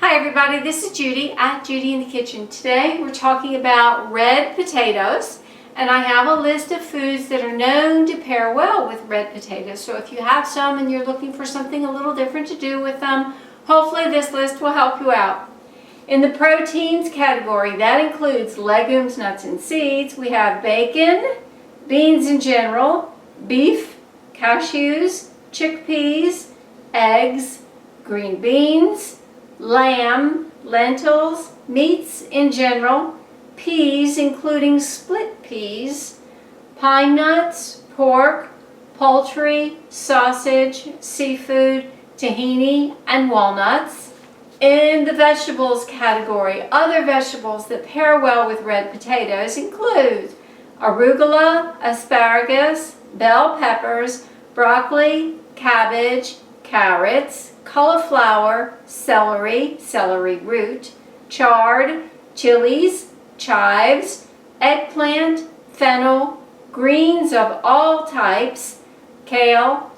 Hi everybody, this is Judy at Judy in the Kitchen. Today we're talking about red potatoes, and I have a list of foods that are known to pair well with red potatoes. So if you have some and you're looking for something a little different to do with them, hopefully this list will help you out. In the proteins category, that includes legumes, nuts, and seeds. We have bacon, beans in general, beef, cashews, chickpeas, eggs, green beans, lamb, lentils, meats in general, peas including split peas, pine nuts, pork, poultry, sausage, seafood, tahini, and walnuts. In the vegetables category, other vegetables that pair well with red potatoes include arugula, asparagus, bell peppers, broccoli, cabbage, carrots, cauliflower, celery, celery root, chard, chilies, chives, eggplant, fennel, greens of all types, kale,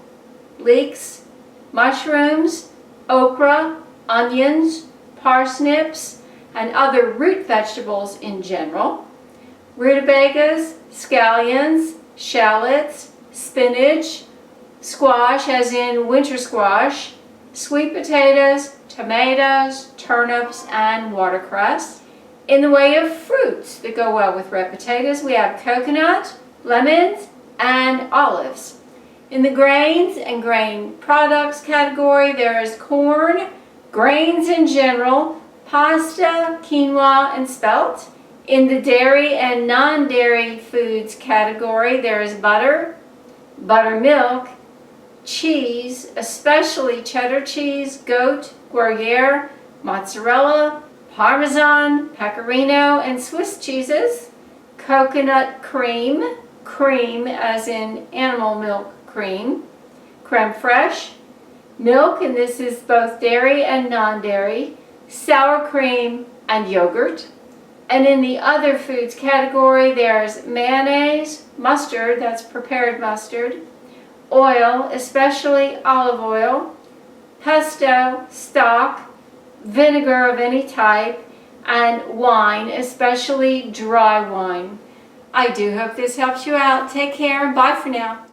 leeks, mushrooms, okra, onions, parsnips, and other root vegetables in general, rutabagas, scallions, shallots, spinach, squash as in winter squash, sweet potatoes, tomatoes, turnips, and watercress. In the way of fruits that go well with red potatoes, we have coconut, lemons, and olives. In the grains and grain products category, there is corn, grains in general, pasta, quinoa, and spelt. In the dairy and non-dairy foods category, there is butter, buttermilk, cheese, especially cheddar cheese, goat, Gruyere, mozzarella, Parmesan, Pecorino, and Swiss cheeses, coconut cream, cream as in animal milk cream, creme fraiche, milk, and this is both dairy and non-dairy, sour cream, and yogurt. And in the other foods category, there's mayonnaise, mustard, that's prepared mustard, oil, especially olive oil, pesto, stock, vinegar of any type, and wine, especially dry wine. I do hope this helps you out. Take care and bye for now.